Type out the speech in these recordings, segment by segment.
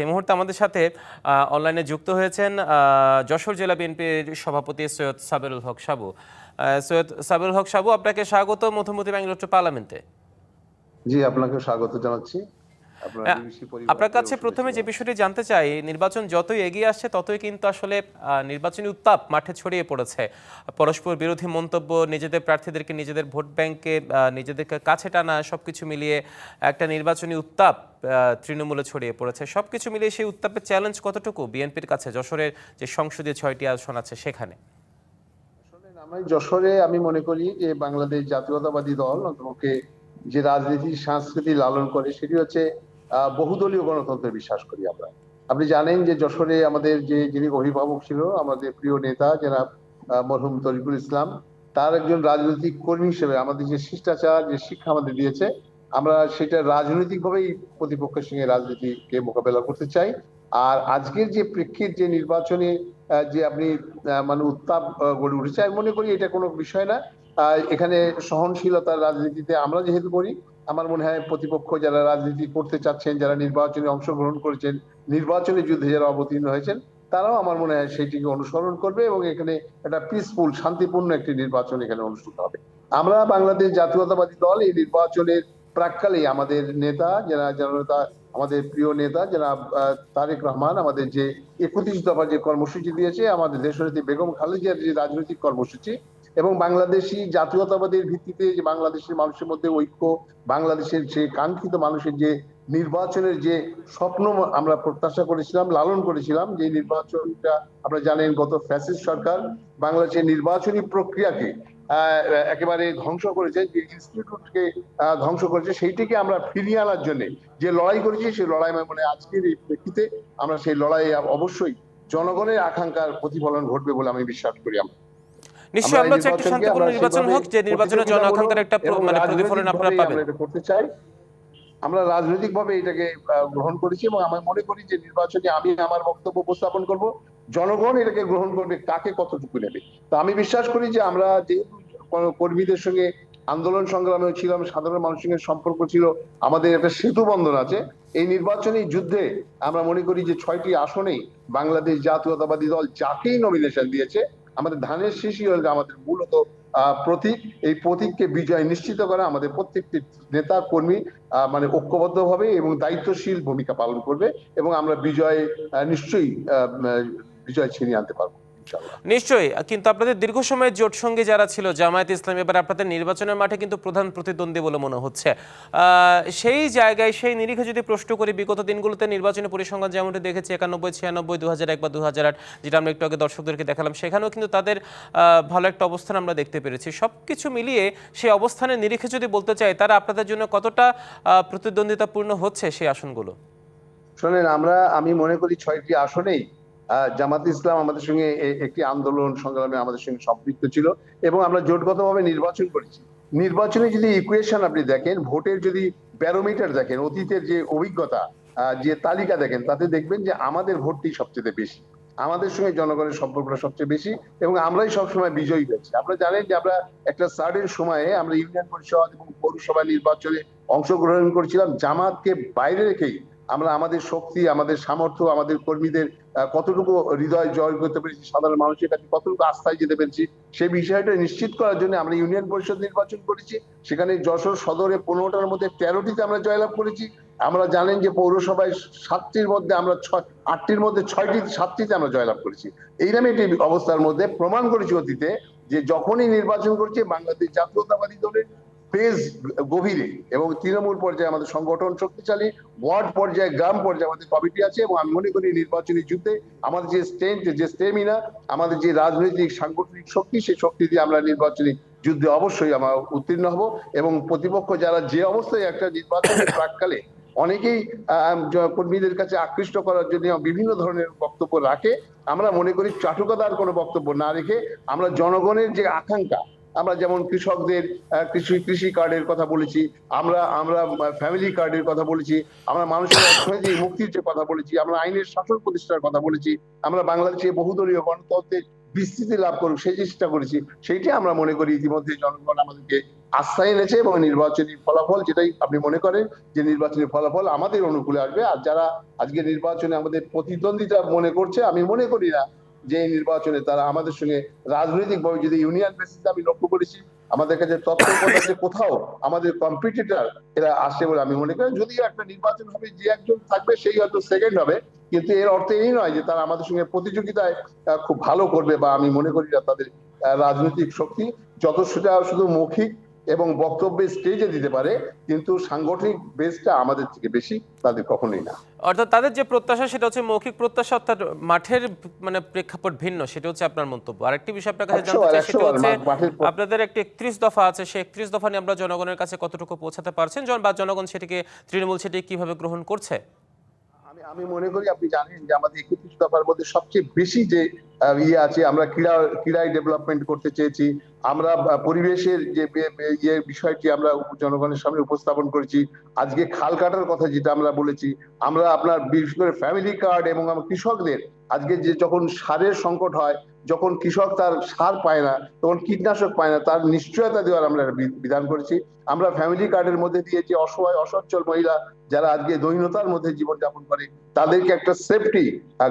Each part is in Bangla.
এই মুহূর্তে আমাদের সাথে অনলাইনে যুক্ত হয়েছেন যশোর জেলা বিএনপির সভাপতি সৈয়দ সাবেরুল হক সাবু। সৈয়দ সাবেরুল হক সাবু, আপনাকে স্বাগত মধুমতি ব্যাংলোর পার্লামেন্টে। জি, আপনাকে স্বাগত জানাচ্ছি। আপনার আহ, বিবিসি আপনার পরিবারকে কাছে প্রথমে শুভেচ্ছা যে জানাচ্ছি। বিষয়টি জানতে চাই, নির্বাচন যতই এগিয়ে আসছে ততই কিন্তু আসলে নির্বাচনী উত্তাপ মাঠে ছড়িয়ে পড়েছে। পরস্পর বিরোধী মন্তব্য, নিজেদের প্রার্থীদেরকে নিজেদের ভোট ব্যাংকে নিজেদেরকে কাছে টানা, সবকিছু মিলিয়ে একটা নির্বাচনী উত্তাপ তৃণমূলে ছড়িয়ে পড়েছে। সবকিছু মিলিয়ে সেই উত্তাপের চ্যালেঞ্জ কতটুকু বিএনপির কাছে যশোরের যে সংসদীয় 6টি আসন আছে সেখানে? আসলে যশোরে আমি মনে করি যে বাংলাদেশ জাতীয়তাবাদী দল অন্তপক্ষে যে রাজনীতি সংস্কৃতি লালন করে সেটি হচ্ছে বহুদলীয় গণতন্ত্রে বিশ্বাস করি আমরা। আপনি জানেন যে যশোরে আমাদের যিনি অভিভাবক ছিল, আমাদের প্রিয় নেতা জনাব মরহুম তরিকুল ইসলাম, তার একজন রাজনৈতিক কর্মী হিসেবে আমাদের যে শিষ্টাচার যে শিক্ষা আমাদের দিয়েছে, আমরা সেটা রাজনৈতিক ভাবেই প্রতিপক্ষের সঙ্গে রাজনীতিকে মোকাবেলা করতে চাই। আর আজকের যে প্রেক্ষিত যে নির্বাচনে যে আপনি মানে উত্তাপ গড়ে উঠেছে, আমি মনে করি এটা কোনো বিষয় না। এখানে সহনশীলতার রাজনীতিতে আমরা যেহেতু করি, আমার মনে হয় প্রতিপক্ষ যারা রাজনীতি করতে চাচ্ছেন, যারা নির্বাচনে অংশগ্রহণ করেছেন, নির্বাচনী যুদ্ধে যারা অবতীর্ণ হয়েছেন, তারাও আমার মনে হয় সেইটিকে অনুসরণ করবে এবং এখানে একটা পিসফুল শান্তিপূর্ণ একটি নির্বাচন এখানে অনুষ্ঠিত হবে। আমরা বাংলাদেশ জাতীয়তাবাদী দল এই নির্বাচনের প্রাক্কালেই আমাদের নেতা যারা জননেতা, আমাদের প্রিয় নেতা যারা তারেক রহমান আমাদের যে 31 দফা যে কর্মসূচি দিয়েছে, আমাদের দেশনেত্রী বেগম খালেদার যে রাজনৈতিক কর্মসূচি এবং বাংলাদেশি জাতীয়তাবাদের ভিত্তিতে যে বাংলাদেশের মানুষের মধ্যে ঐক্য, বাংলাদেশের যে কাঙ্ক্ষিত মানুষের যে নির্বাচনের যে স্বপ্ন আমরা প্রত্যাশা করেছিলাম, লালন করেছিলাম, যে নির্বাচনটা আপনারা জানেন গত ফ্যাসিস্ট সরকার বাংলাদেশের নির্বাচনী প্রক্রিয়াকে একেবারে ধ্বংস করেছে, যে ইনস্টিটিউটকে ধ্বংস করেছে, সেইটিকে আমরা ফিরিয়ে আনার জন্য যে লড়াই করেছি, সেই লড়াই মানে আজকের এই প্রেক্ষিতে আমরা সেই লড়াই অবশ্যই জনগণের আকাঙ্ক্ষার প্রতিফলন ঘটবে বলে আমি বিশ্বাস করি। আমরা নিশ্চয়ই এই আমরা চাই একটা নির্বাচনকে শান্তিপূর্ণ আমরা নির্বাচন সেইভাবে হোক, যে নির্বাচনে জন প্রতিযোগিতামূলক আকাঙ্ক্ষার একটা এবং প্রতিফলন রাজনৈতিক আপনারা ভাবে পাবেন। আমরা এটা করতে চাই। আমরা রাজনৈতিক ভাবে এটাকে গ্রহণ করেছি এবং আমি মনে করি যে নির্বাচনে আমি আমার বক্তব্য উপস্থাপন করব, জনগণ এটাকে গ্রহণ করবে কাকে কতটুকু নেবে। তো আমি বিশ্বাস করি যে আমরা যেহেতু কর্মীদের সঙ্গে আন্দোলন সংগ্রামে ছিলাম, সাধারণ মানুষের সঙ্গে সম্পর্ক ছিল, আমাদের একটা সেতু বন্ধন আছে। এই নির্বাচনী যুদ্ধে আমরা মনে করি যে 6টি আসনেই বাংলাদেশ জাতীয়তাবাদী দল যাকেই নমিনেশন দিয়েছে, আমাদের ধানের শীষই হল আমাদের মূলত প্রতীক। এই প্রতীককে বিজয় নিশ্চিত করা আমাদের প্রত্যেকটি নেতা কর্মী মানে ঐক্যবদ্ধভাবে এবং দায়িত্বশীল ভূমিকা পালন করবে এবং আমরা বিজয় নিশ্চয়ই বিজয় ছিনিয়ে আনতে পারবো ইনশাআল্লাহ। নিশ্চয়ই, কিন্তু আপনাদের দীর্ঘ সময়ের জোট সঙ্গী যারা ছিল জামায়াত ইসলামী, এবার আপনাদের নির্বাচনের মাঠে কিন্তু প্রধান প্রতিদ্বন্দ্বী বলে মনে হচ্ছে। সেই জায়গায় সেই নিরিখে যদি প্রশ্ন করি, বিগত দিনগুলোতে নির্বাচনী পরিসংখ্যান যেমনটি দেখেছি 91, 96, 2001 বা 2008, যেটা আমরা একটু আগে দর্শকদেরকে দেখালাম, সেখানেও কিন্তু তাদের ভালো একটা অবস্থান আমরা দেখতে পেরেছি। সব কিছু মিলিয়ে সেই অবস্থানের নিরিখে যদি বলতে চাই, তারা আপনাদের জন্য কতটা প্রতিদ্বন্দ্বিতাপূর্ণ হচ্ছে সেই আসনগুলো? শোনেন, আমি মনে করি 6টি আসনেই জামাত ইসলাম আমাদের সঙ্গে একটি আন্দোলন সংগ্রামে আমাদের সঙ্গে সম্পৃক্ত ছিল এবং আমরা জোটগতভাবে নির্বাচন করেছি। নির্বাচনে যদি ইকুয়েশন আপনি দেখেন, ভোটের যদি ব্যারোমিটার দেখেন, অতীতের যে অভিজ্ঞতা যে তালিকা দেখেন, তাতে দেখবেন যে আমাদের ভোটটি সবচেয়ে বেশি, আমাদের সঙ্গে জনগণের সম্পর্কটা সবচেয়ে বেশি এবং আমরাই সবসময় বিজয়ী হয়েছি। আপনারা জানেন যে আমরা একটা সার্টেন সময়ে আমরা ইউনিয়ন পরিষদ এবং পৌরসভা নির্বাচনে অংশগ্রহণ করেছিলাম জামাতকে বাইরে রেখেই। আমরা আমাদের শক্তি, আমাদের সামর্থ্য, আমাদের কর্মীদের কতটুকু হৃদয় জয় করতে পেরেছি, সাধারণ মানুষের কাছে কতটুকু আস্থায় যেতে পেরেছি, সেই বিষয়টা নিশ্চিত করার জন্য আমরা ইউনিয়ন পরিষদ নির্বাচন করেছি। সেখানে যশোর সদরে 15টার মধ্যে 13টিতে আমরা জয়লাভ করেছি। আমরা জানেন যে পৌরসভায় 7টির মধ্যে আমরা 8টির মধ্যে 7টিতে আমরা জয়লাভ করেছি। এইরকম একটি অবস্থার মধ্যে প্রমাণ করেছি অতীতে যে যখনই নির্বাচন করছে বাংলাদেশ জাতীয়তাবাদী দলের বেশ গভীরে এবং তৃণমূল পর্যায়ে আমাদের সংগঠন শক্তিশালী, ওয়ার্ড পর্যায়ে গ্রাম পর্যায়ে আমাদের কমিটি আছে এবং আমি মনে করি নির্বাচনী যুদ্ধে আমাদের যে স্ট্রেংথ, যে স্টেমিনা, আমাদের যে রাজনৈতিক সাংগঠনিক শক্তি, সেই শক্তি দিয়ে আমরা নির্বাচনী যুদ্ধে অবশ্যই আমরা উত্তীর্ণ হব এবং প্রতিপক্ষ যারা যে অবস্থায় একটা নির্বাচনের প্রাককালে অনেকেই কর্মীদের কাছে আকৃষ্ট করার জন্য বিভিন্ন ধরনের বক্তব্য রাখে, আমরা মনে করি চাটুকাদার কোনো বক্তব্য না রেখে আমরা জনগণের যে আকাঙ্ক্ষা, আমরা যেমন কৃষকদের কৃষি কার্ডের কথা বলেছি, আমরা আমরা ফ্যামিলি কার্ডের কথা বলেছি, আমরা মানুষের অর্থনৈতিক মুক্তির যে কথা বলেছি, আমরা আইনের শাসন প্রতিষ্ঠার কথা বলেছি, আমরা বাংলাদেশে বহুদলীয় গণতন্ত্রের বিস্তৃতি লাভ করুক সেই চেষ্টা করেছি। সেইটি আমরা মনে করি ইতিমধ্যে জনগণ আমাদেরকে আস্থা এনেছে এবং নির্বাচনী ফলাফল যেটাই আপনি মনে করেন যে নির্বাচনী ফলাফল আমাদের অনুকূলে আসবে। আর যারা আজকে নির্বাচনে আমাদের প্রতিদ্বন্দ্বিতা মনে করছে, আমি মনে করি না যে এই নির্বাচনে তারা আমাদের সঙ্গে রাজনৈতিকভাবে, যদি ইউনিয়ন বেসিসে আমি লক্ষ্য করেছি আমাদের কাছে তথ্য যে কোথাও আমাদের কম্পিটিটর এরা আসে বলে আমি মনে করি। যদিও একটা নির্বাচন হবে, যে একজন থাকবে সেই হয়তো সেকেন্ড হবে, কিন্তু এর অর্থ এই নয় যে তারা আমাদের সঙ্গে প্রতিযোগিতায় খুব ভালো করবে, বা আমি মনে করি না তাদের রাজনৈতিক শক্তি যথেষ্টটা শুধু মৌখিক এবং বক্তব্যে স্টেজে দিতে পারে, কিন্তু সাংগঠনিক বেসটা আমাদের থেকে বেশি তাদের কখনোই না। অর্থাৎ তাদের যে প্রত্যাশা সেটা হচ্ছে মৌখিক প্রত্যাশা, অর্থাৎ মাঠের মানে প্রেক্ষাপট ভিন্ন, সেটা হচ্ছে আপনার মন্তব্য। আরেকটি বিষয় আপনার কাছে জানতে চাই, সেটা হচ্ছে আপনাদের একটি 31 দফা আছে, সেই 31 দফা নিয়ে আমরা জনগণের কাছে কতটুকু পৌঁছাতে পারছেন, বা জনগণ সেটিকে, তৃণমূল সেটি কিভাবে গ্রহণ করছে? আমি মনে করি আপনি জানেন যে আমাদের 31 দফার মধ্যে সবচেয়ে বেশি যে ইয়ে আছে, আমরা ক্রীড়ায় ডেভেলপমেন্ট করতে চেয়েছি, আমরা পরিবেশের যে ইয়ে বিষয়টি আমরা জনগণের সামনে উপস্থাপন করেছি, আজকে খাল কাটার কথা যেটা আমরা বলেছি, আমরা আপনার বিশেষ করে ফ্যামিলি কার্ড এবং কৃষকদের আজকে যে যখন সারের সংকট হয়, যখন কৃষক তার সার পায় না, তখন কীটনাশক পায় না, তার নিশ্চয়তা দেওয়ার আমরা বিধান করেছি। আমরা ফ্যামিলি কার্ডের মধ্যে দিয়ে যে অসহায় অসচ্ছল মহিলা যারা আজকে দৈন্যতার মধ্যে জীবনযাপন করে তাদেরকে একটা সেফটি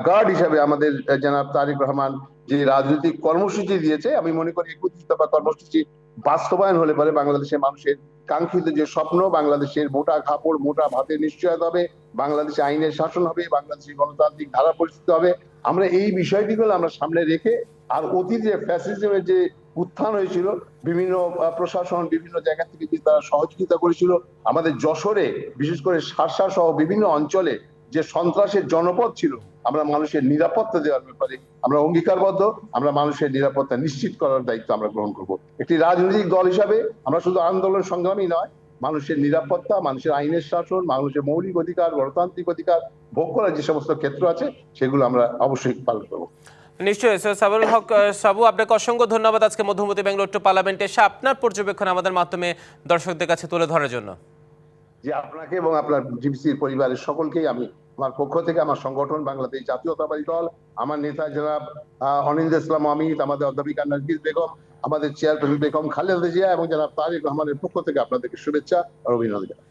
গার্ড হিসাবে আমাদের জনাব তারেক রহমান যে রাজনৈতিক কর্মসূচি দিয়েছে, আমি মনে করি 31 দফা কর্মসূচি বাস্তবায়ন হলে পারে বাংলাদেশের মানুষের কাঙ্ক্ষিত যে স্বপ্ন, বাংলাদেশের মোটা কাপড় মোটা ভাতের নিশ্চয়তা হবে, বাংলাদেশে আইনের শাসন হবে, বাংলাদেশে গণতান্ত্রিক ধারা পরিস্থিতি হবে, আমরা এই বিষয়টিগুলো আমরা সামনে রেখে, আর অতীতে ফ্যাসিজমের যে উত্থান হয়েছিল, বিভিন্ন প্রশাসন বিভিন্ন জায়গা থেকে যে তারা সহযোগিতা করেছিল, আমাদের যশোরে বিশেষ করে শার্শা সহ বিভিন্ন অঞ্চলে যে সন্ত্রাসের জনপদ ছিল, আমরা মানুষের নিরাপত্তা দেওয়ার ব্যাপারে আমরা অঙ্গীকারবদ্ধ। আমরা মানুষের নিরাপত্তা নিশ্চিত করার দায়িত্ব আমরা গ্রহণ করব। একটি রাজনৈতিক দল হিসাবে আমরা শুধু আন্দোলন সংগ্রামী নয়, মানুষের নিরাপত্তা, মানুষের আইনের শাসন, মানুষের মৌলিক অধিকার, গণতান্ত্রিক অধিকার ভোগ করার যে সমস্ত ক্ষেত্র আছে সেগুলো আমরা অবশ্যই পালন করবো। নিশ্চয়ই স্যার। সাবরুল হক সাবু, আপনাকে অসংখ্য ধন্যবাদ আজকে মধুমতি বেঙ্গলোর টু পার্লামেন্টে এসে আপনার পর্যবেক্ষণ আমাদের মাধ্যমে দর্শকদের কাছে তুলে ধরার জন্য। যে আপনাকে এবং আপনার জিবিসির পরিবারের সকলকেই আমি আমার পক্ষ থেকে, আমার সংগঠন বাংলাদেশ জাতীয়তাবাদী দল, আমার নেতা জনাব অনিন্দ্র ইসলাম অমিত, আমাদের অধ্যাপিকা নার্গিস বেগম, আমাদের চেয়ারম্যান বেগম খালেদা জিয়া এবং জনাব তারেক রহমানের পক্ষ থেকে আপনাদেরকে শুভেচ্ছা আর অভিনন্দন জানাচ্ছি।